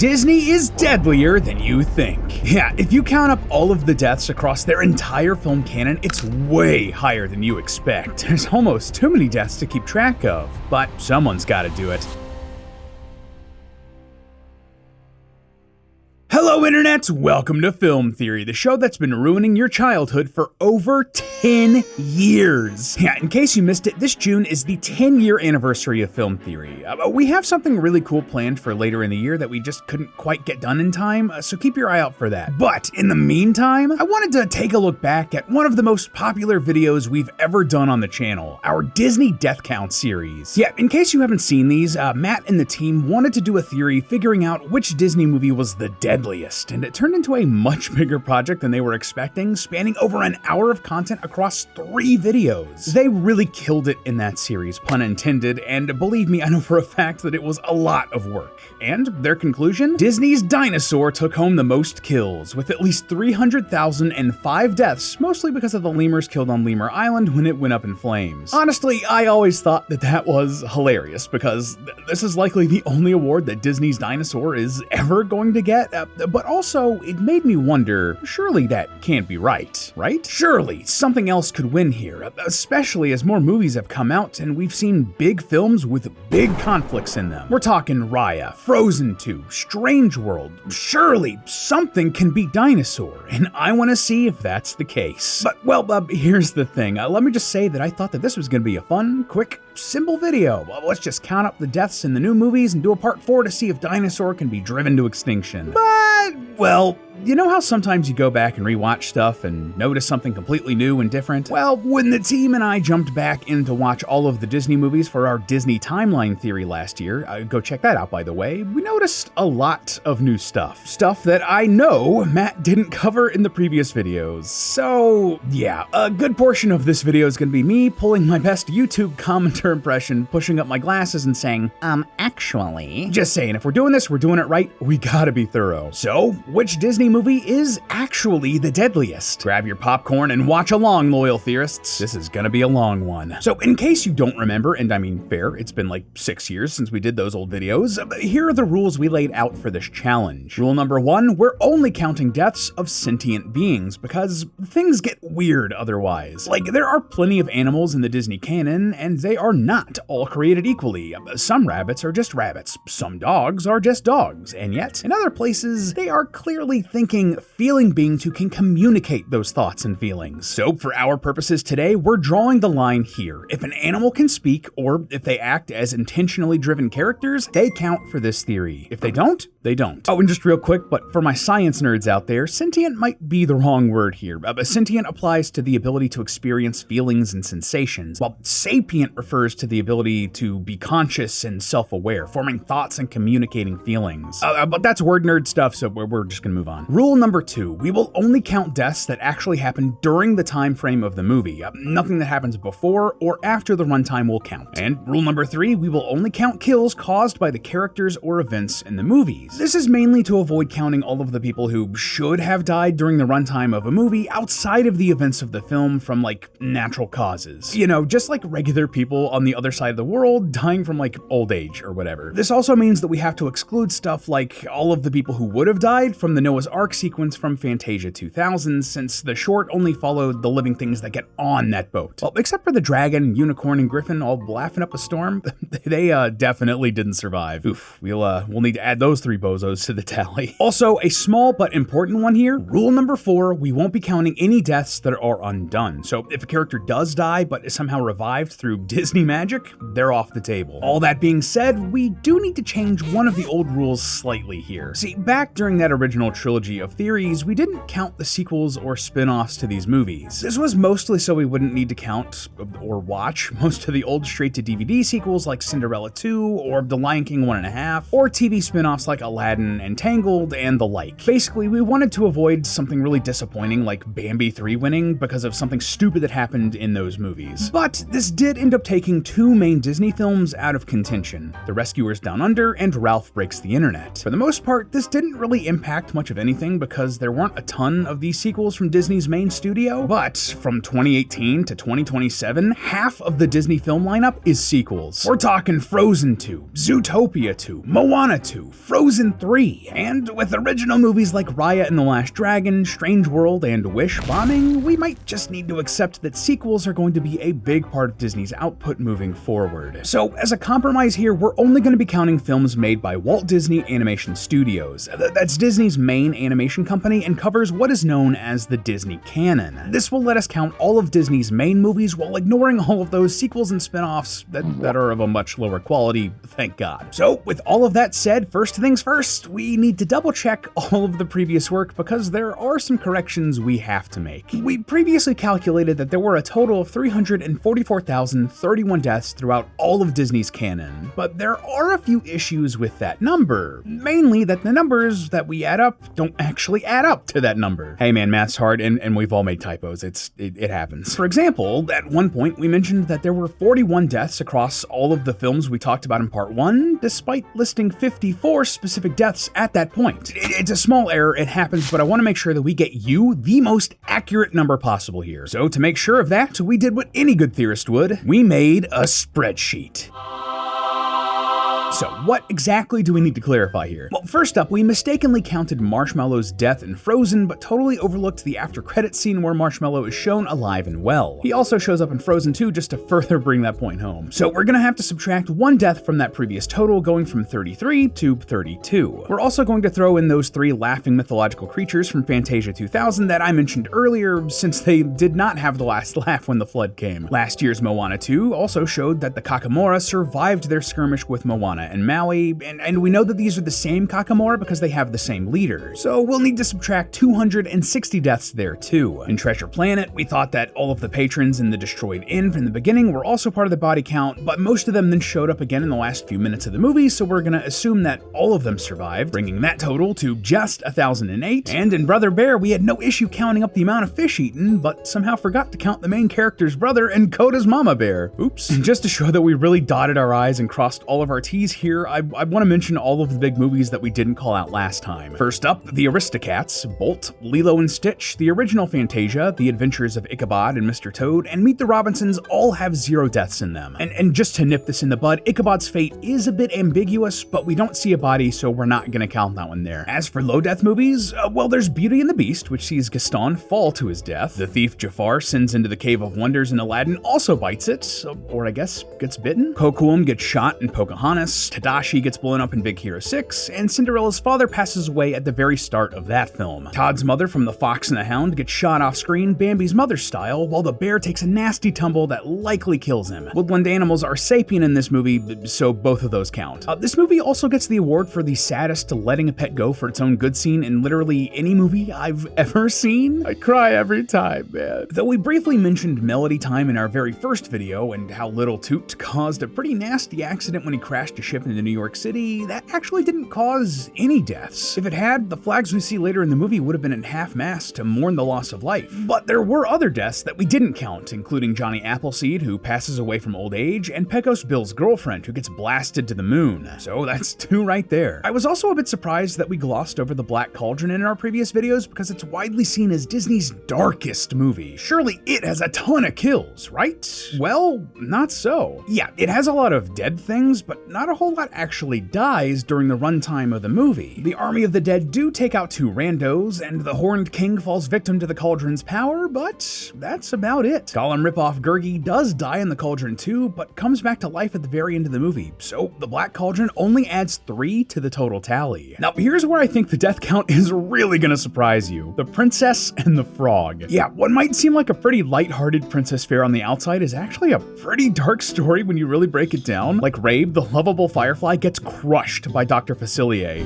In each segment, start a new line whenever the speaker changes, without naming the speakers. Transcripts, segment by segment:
Disney is deadlier than you think. Yeah, if you count up all of the deaths across their entire film canon, it's way higher than you expect. There's almost too many deaths to keep track of, but someone's gotta do it. Hello internet, welcome to Film Theory, the show that's been ruining your childhood for over 10 years. Yeah, in case you missed it, this June is the 10-year anniversary of Film Theory. We have something really cool planned for later in the year that we just couldn't quite get done in time, so keep your eye out for that. But in the meantime, I wanted to take a look back at one of the most popular videos we've ever done on the channel, our Disney Death Count series. Yeah, in case you haven't seen these, Matt and the team wanted to do a theory figuring out which Disney movie was the deadliest, and it turned into a much bigger project than they were expecting, spanning over an hour of content across 3 videos. They really killed it in that series, pun intended, and believe me, I know for a fact that it was a lot of work. And their conclusion? Disney's dinosaur took home the most kills, with at least 300,005 deaths, mostly because of the lemurs killed on Lemur Island when it went up in flames. Honestly, I always thought that was hilarious, because this is likely the only award that Disney's dinosaur is ever going to get, but also, it made me wonder, surely that can't be right? Surely something else could win here, especially as more movies have come out and we've seen big films with big conflicts in them. We're talking Raya, Frozen 2, Strange World. Surely something can beat Dinosaur, and I want to see if that's the case. But, well, here's the thing. Let me just say that I thought that this was going to be a fun, quick, simple video. Let's just count up the deaths in the new movies and do a part 4 to see if Dinosaur can be driven to extinction. But, well, you know how sometimes you go back and rewatch stuff and notice something completely new and different? Well, when the team and I jumped back in to watch all of the Disney movies for our Disney timeline theory last year, go check that out by the way, we noticed a lot of new stuff. Stuff that I know Matt didn't cover in the previous videos. So, yeah, a good portion of this video is gonna be me pulling my best YouTube commenter impression, pushing up my glasses and saying, actually. Just saying, if we're doing this, we're doing it right, we gotta be thorough. So, which Disney movie is actually the deadliest? Grab your popcorn and watch along, loyal theorists. This is gonna be a long one. So in case you don't remember, and I mean fair, it's been like 6 years since we did those old videos, here are the rules we laid out for this challenge. Rule number 1, we're only counting deaths of sentient beings because things get weird otherwise. Like, there are plenty of animals in the Disney canon, and they are not all created equally. Some rabbits are just rabbits, some dogs are just dogs, and yet in other places, they are clearly thinking, feeling beings who can communicate those thoughts and feelings. So for our purposes today, we're drawing the line here. If an animal can speak, or if they act as intentionally driven characters, they count for this theory. If they don't, they don't. Oh, and just real quick, but for my science nerds out there, sentient might be the wrong word here. Sentient applies to the ability to experience feelings and sensations, while sapient refers to the ability to be conscious and self-aware, forming thoughts and communicating feelings. But that's word nerd stuff, so we're just gonna move on. Rule number 2, we will only count deaths that actually happen during the time frame of the movie. Nothing that happens before or after the runtime will count. And rule number 3, we will only count kills caused by the characters or events in the movies. This is mainly to avoid counting all of the people who should have died during the runtime of a movie outside of the events of the film from, like, natural causes. You know, just like regular people on the other side of the world dying from, like, old age or whatever. This also means that we have to exclude stuff like all of the people who would have died from the Noah's Ark sequence from Fantasia 2000, since the short only followed the living things that get on that boat. Well, except for the dragon, unicorn, and griffin all laughing up a storm, they definitely didn't survive. Oof, we'll need to add those 3 bozos to the tally. Also, a small but important one here, rule number 4, we won't be counting any deaths that are undone. So if a character does die but is somehow revived through Disney magic, they're off the table. All that being said, we do need to change one of the old rules slightly here. See, back during that original trilogy of theories, we didn't count the sequels or spin-offs to these movies. This was mostly so we wouldn't need to count or watch most of the old straight-to-DVD sequels like Cinderella 2 or The Lion King 1.5, or TV spin-offs like Aladdin and Tangled and the like. Basically, we wanted to avoid something really disappointing like Bambi 3 winning because of something stupid that happened in those movies. But this did end up taking 2 main Disney films out of contention, The Rescuers Down Under and Ralph Breaks the Internet. For the most part, this didn't really impact much of anything anything because there weren't a ton of these sequels from Disney's main studio, but from 2018 to 2027, half of the Disney film lineup is sequels. We're talking Frozen 2, Zootopia 2, Moana 2, Frozen 3, and with original movies like Raya and the Last Dragon, Strange World, and Wish bombing, we might just need to accept that sequels are going to be a big part of Disney's output moving forward. So as a compromise here, we're only going to be counting films made by Walt Disney Animation Studios. That's Disney's main animation company and covers what is known as the Disney canon. This will let us count all of Disney's main movies while ignoring all of those sequels and spin-offs that are of a much lower quality, thank God. So with all of that said, first things first, we need to double check all of the previous work because there are some corrections we have to make. We previously calculated that there were a total of 344,031 deaths throughout all of Disney's canon, but there are a few issues with that number. Mainly that the numbers that we add up don't actually add up to that number. Hey man, math's hard and we've all made typos. It happens. For example, at one point we mentioned that there were 41 deaths across all of the films we talked about in part 1, despite listing 54 specific deaths at that point. It's a small error, it happens, but I want to make sure that we get you the most accurate number possible here. So to make sure of that, we did what any good theorist would. We made a spreadsheet. So what exactly do we need to clarify here? Well, first up, we mistakenly counted Marshmallow's death in Frozen, but totally overlooked the after credits scene where Marshmallow is shown alive and well. He also shows up in Frozen 2 just to further bring that point home. So we're gonna have to subtract one death from that previous total, going from 33 to 32. We're also going to throw in those 3 laughing mythological creatures from Fantasia 2000 that I mentioned earlier, since they did not have the last laugh when the flood came. Last year's Moana 2 also showed that the Kakamora survived their skirmish with Moana and Maui, and we know that these are the same Kakamora because they have the same leader, so we'll need to subtract 260 deaths there too. In Treasure Planet, we thought that all of the patrons in the destroyed inn from the beginning were also part of the body count, but most of them then showed up again in the last few minutes of the movie, so we're gonna assume that all of them survived, bringing that total to just 1,008. And in Brother Bear, we had no issue counting up the amount of fish eaten, but somehow forgot to count the main character's brother and Coda's mama bear. Oops. Just to show that we really dotted our I's and crossed all of our T's here, I want to mention all of the big movies that we didn't call out last time. First up, the Aristocats, Bolt, Lilo and Stitch, the original Fantasia, The Adventures of Ichabod and Mr. Toad, and Meet the Robinsons all have 0 deaths in them. And just to nip this in the bud, Ichabod's fate is a bit ambiguous, but we don't see a body, so we're not gonna count that one there. As for low death movies, well, there's Beauty and the Beast, which sees Gaston fall to his death. The thief Jafar sends into the Cave of Wonders, and Aladdin also bites it, or I guess gets bitten. Kocoum gets shot in Pocahontas, Tadashi gets blown up in Big Hero 6, and Cinderella's father passes away at the very start of that film. Todd's mother from The Fox and the Hound gets shot off screen Bambi's mother style, while the bear takes a nasty tumble that likely kills him. Woodland animals are sapient in this movie, so both of those count. This movie also gets the award for the saddest letting a pet go for its own good scene in literally any movie I've ever seen. I cry every time, man. Though we briefly mentioned Melody Time in our very first video and how Little Toot caused a pretty nasty accident when he crashed a ship into New York City, that actually didn't cause any deaths. If it had, the flags we see later in the movie would have been at half-mast to mourn the loss of life. But there were other deaths that we didn't count, including Johnny Appleseed, who passes away from old age, and Pecos Bill's girlfriend, who gets blasted to the moon. So that's 2 right there. I was also a bit surprised that we glossed over the Black Cauldron in our previous videos because it's widely seen as Disney's darkest movie. Surely it has a ton of kills, right? Well, not so. Yeah, it has a lot of dead things, but not a whole lot actually dies during the runtime of the movie. The army of the dead do take out 2 randos, and the Horned King falls victim to the Cauldron's power, but that's about it. Gollum ripoff Gurgi does die in the Cauldron too, but comes back to life at the very end of the movie, so the Black Cauldron only adds 3 to the total tally. Now here's where I think the death count is really gonna surprise you. The Princess and the Frog. Yeah, what might seem like a pretty lighthearted princess fare on the outside is actually a pretty dark story when you really break it down. Like Rabe, the lovable firefly, gets crushed by Dr. Facilier.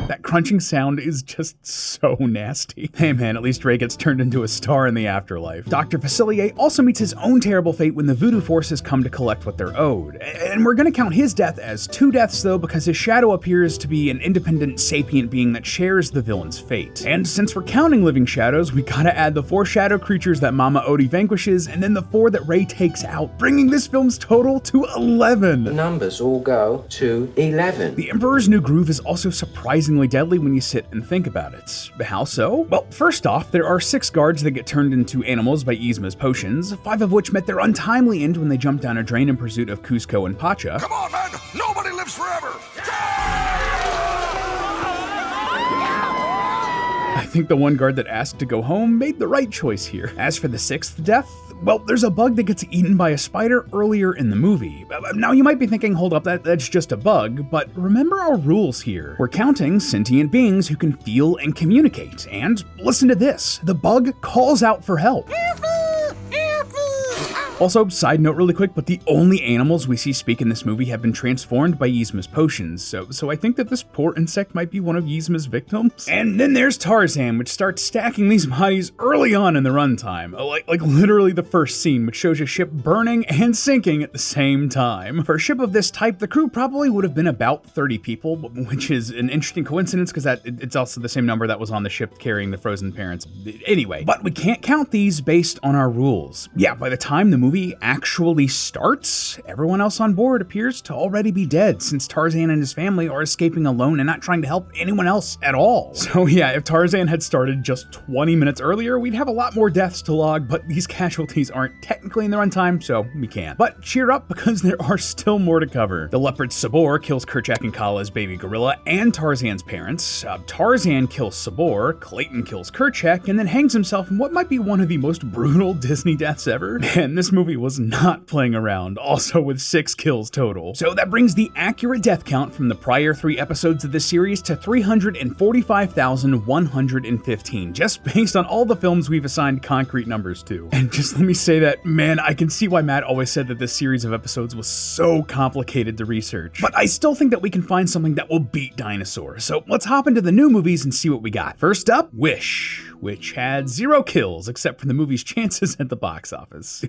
That crunching sound is just so nasty. Hey man, at least Ray gets turned into a star in the afterlife. Dr. Facilier also meets his own terrible fate when the voodoo forces come to collect what they're owed. And we're gonna count his death as 2 deaths though, because his shadow appears to be an independent sapient being that shares the villain's fate. And since we're counting living shadows, we gotta add the 4 shadow creatures that Mama Odie vanquishes, and then the 4 that Ray takes out, bringing this film's total to 11.
The numbers all go to 11.
The Emperor's New Groove is also surprisingly surprisingly deadly when you sit and think about it. How so? Well, first off, there are 6 guards that get turned into animals by Yzma's potions, 5 of which met their untimely end when they jumped down a drain in pursuit of Kuzco and Pacha.
Come on, man! Nobody lives forever!
I think the one guard that asked to go home made the right choice here. As for the 6th death, well, there's a bug that gets eaten by a spider earlier in the movie. Now you might be thinking, hold up, that's just a bug, but remember our rules here. We're counting sentient beings who can feel and communicate, and listen to this, the bug calls out for help. Also, side note really quick, but the only animals we see speak in this movie have been transformed by Yzma's potions, so I think that this poor insect might be one of Yzma's victims. And then there's Tarzan, which starts stacking these bodies early on in the runtime, like literally the first scene, which shows a ship burning and sinking at the same time. For a ship of this type, the crew probably would have been about 30 people, which is an interesting coincidence because it's also the same number that was on the ship carrying the frozen parents. Anyway, but we can't count these based on our rules. Yeah, by the time the movie actually starts, everyone else on board appears to already be dead, since Tarzan and his family are escaping alone and not trying to help anyone else at all. So yeah, if Tarzan had started just 20 minutes earlier, we'd have a lot more deaths to log, but these casualties aren't technically in the runtime, so we can't. But cheer up, because there are still more to cover. The leopard Sabor kills Kerchak and Kala's baby gorilla and Tarzan's parents. Tarzan kills Sabor, Clayton kills Kerchak, and then hangs himself in what might be one of the most brutal Disney deaths ever. And this movie was not playing around, also with 6 kills total. So that brings the accurate death count from the prior 3 episodes of this series to 345,115, just based on all the films we've assigned concrete numbers to. And just let me say that, man, I can see why Matt always said that this series of episodes was so complicated to research. But I still think that we can find something that will beat Dinosaur. So let's hop into the new movies and see what we got. First up, Wish, which had 0 kills except for the movie's chances at the box office.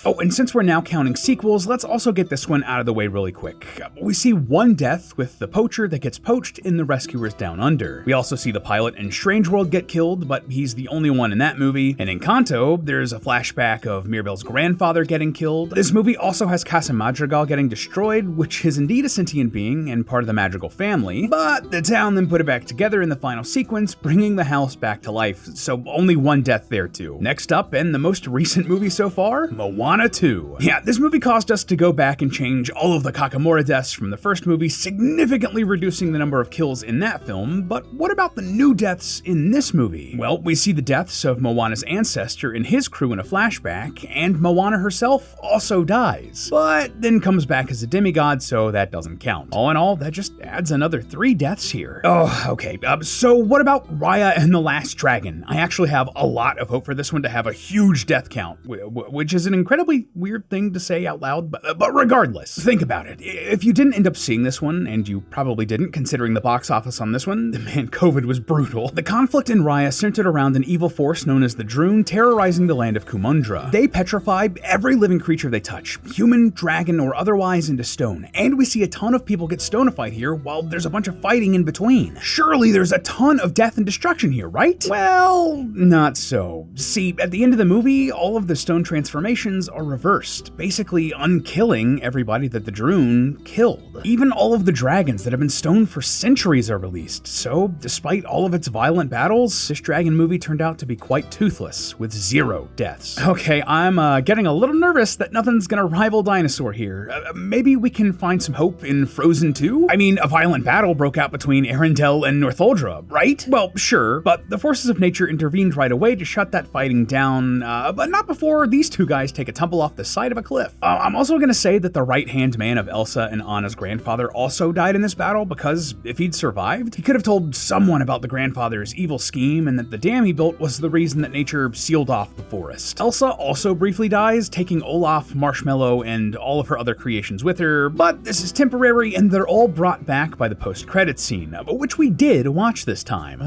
Oh, and since we're now counting sequels, let's also get this one out of the way really quick. We see 1 death with the poacher that gets poached in The Rescuers Down Under. We also see the pilot in Strange World get killed, but he's the only one in that movie. And in Kanto, there's a flashback of Mirabel's grandfather getting killed. This movie also has Casa Madrigal getting destroyed, which is indeed a sentient being and part of the Madrigal family, but the town then put it back together in the final sequence, bringing the house back to life, so only 1 death there too. Next up, and the most recent movie so far, Moana 2. Yeah, this movie caused us to go back and change all of the Kakamora deaths from the first movie, significantly reducing the number of kills in that film, but what about the new deaths in this movie? Well, we see the deaths of Moana's ancestor and his crew in a flashback, and Moana herself also dies, but then comes back as a demigod, so that doesn't count. All in all, that just adds another 3 deaths here. Oh, okay, so what about Raya and the Last Dragon? I actually have a lot of hope for this one to have a huge death count, which is an incredibly weird thing to say out loud, but regardless, think about it. If you didn't end up seeing this one, and you probably didn't considering the box office on this one, man, COVID was brutal. The conflict in Raya centered around an evil force known as the Droon terrorizing the land of Kumundra. They petrify every living creature they touch, human, dragon, or otherwise, into stone, and we see a ton of people get stonified here while there's a bunch of fighting in between. Surely there's a ton of death and destruction here, right? Well, not so. See, at the end of the movie, all of the stone transformations are reversed, basically unkilling everybody that the Droon killed. Even all of the dragons that have been stoned for centuries are released, so despite all of its violent battles, this dragon movie turned out to be quite toothless, with 0 deaths. Okay, I'm getting a little nervous that nothing's gonna rival Dinosaur here. Maybe we can find some hope in Frozen 2? I mean, a violent battle broke out between Arendelle and Northuldra, right? Well, sure, but the forces of nature intervened right away to shut that fighting down, but not before these 2 guys take a tumble off the side of a cliff. I'm also gonna say that the right-hand man of Elsa and Anna's grandfather also died in this battle, because if he'd survived, he could have told someone about the grandfather's evil scheme and that the dam he built was the reason that nature sealed off the forest. Elsa also briefly dies, taking Olaf, Marshmallow, and all of her other creations with her, but this is temporary and they're all brought back by the post-credits scene, which we did watch this time.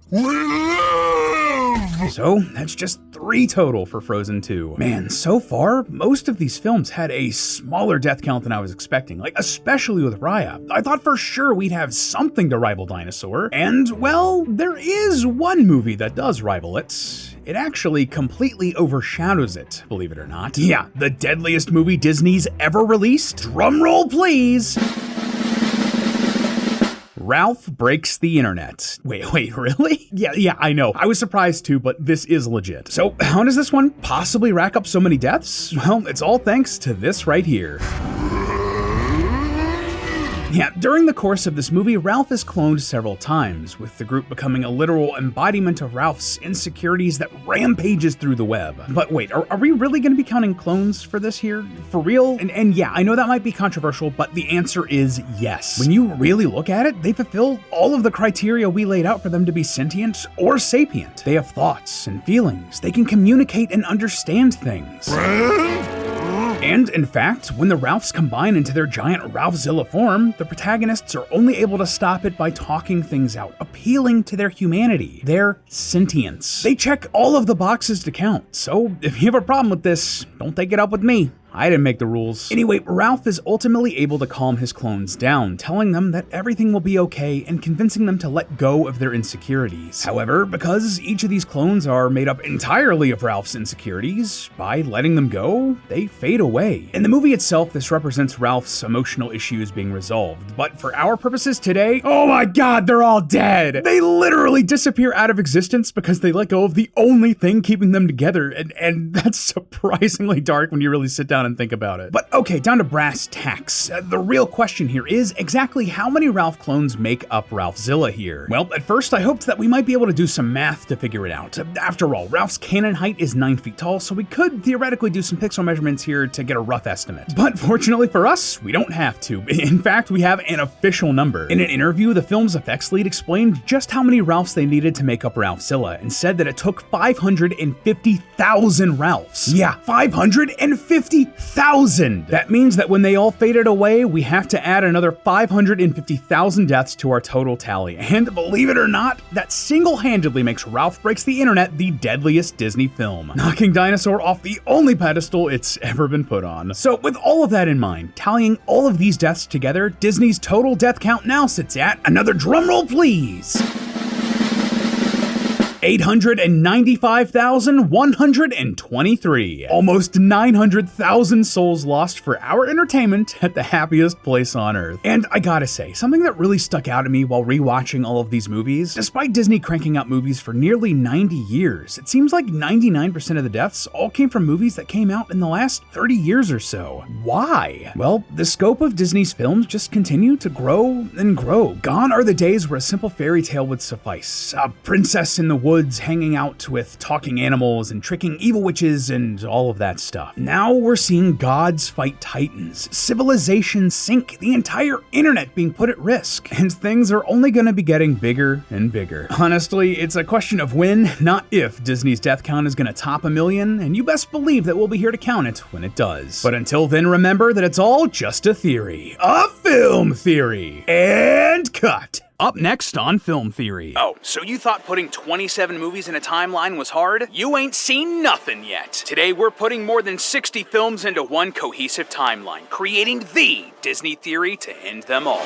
We live!
So that's just 3 total for Frozen 2. Man, so far, most of these films had a smaller death count than I was expecting, like especially with Raya. I thought for sure we'd have something to rival Dinosaur, and well, there is one movie that does rival it. It actually completely overshadows it, believe it or not. Yeah, the deadliest movie Disney's ever released. Drum roll, please. Ralph breaks the internet. Wait, really? Yeah, I know. I was surprised too, but this is legit. So how does this one possibly rack up so many deaths? Well, it's all thanks to this right here. Yeah, during the course of this movie, Ralph is cloned several times, with the group becoming a literal embodiment of Ralph's insecurities that rampages through the web. But wait, are we really going to be counting clones for this here? For real? And yeah, I know that might be controversial, but the answer is yes. When you really look at it, they fulfill all of the criteria we laid out for them to be sentient or sapient. They have thoughts and feelings. They can communicate and understand things. And in fact, when the Ralphs combine into their giant Ralphzilla form, the protagonists are only able to stop it by talking things out, appealing to their humanity, their sentience. They check all of the boxes to count, so if you have a problem with this, don't take it up with me. I didn't make the rules. Anyway, Ralph is ultimately able to calm his clones down, telling them that everything will be okay and convincing them to let go of their insecurities. However, because each of these clones are made up entirely of Ralph's insecurities, by letting them go, they fade away. In the movie itself, this represents Ralph's emotional issues being resolved, but for our purposes today, oh my god, they're all dead! They literally disappear out of existence because they let go of the only thing keeping them together, and that's surprisingly dark when you really sit down and think about it. But okay, down to brass tacks. The real question here is exactly how many Ralph clones make up Ralphzilla here? Well, at first I hoped that we might be able to do some math to figure it out. After all, Ralph's canon height is 9 feet tall, so we could theoretically do some pixel measurements here to get a rough estimate. But fortunately for us, we don't have to. In fact, we have an official number. In an interview, the film's effects lead explained just how many Ralphs they needed to make up Ralphzilla and said that it took 550,000 Ralphs. Yeah, 550,000! That means that when they all faded away, we have to add another 550,000 deaths to our total tally. And believe it or not, that single-handedly makes Ralph Breaks the Internet the deadliest Disney film, knocking Dinosaur off the only pedestal it's ever been put on. So with all of that in mind, tallying all of these deaths together, Disney's total death count now sits at, another drumroll please, 895,123. Almost 900,000 souls lost for our entertainment at the happiest place on earth. And I gotta say, something that really stuck out to me while rewatching all of these movies, despite Disney cranking out movies for nearly 90 years, it seems like 99% of the deaths all came from movies that came out in the last 30 years or so. Why? Well, the scope of Disney's films just continue to grow and grow. Gone are the days where a simple fairy tale would suffice. A princess in the woods hanging out with talking animals and tricking evil witches and all of that stuff. Now we're seeing gods fight titans, civilizations sink, the entire internet being put at risk, and things are only going to be getting bigger and bigger. Honestly, it's a question of when, not if, Disney's death count is going to top 1 million, and you best believe that we'll be here to count it when it does. But until then, remember that it's all just a theory. A film theory. And cut. Up next on Film Theory. Oh, so you thought putting 27 movies in a timeline was hard? You ain't seen nothing yet. Today we're putting more than 60 films into one cohesive timeline, creating the Disney theory to end them all.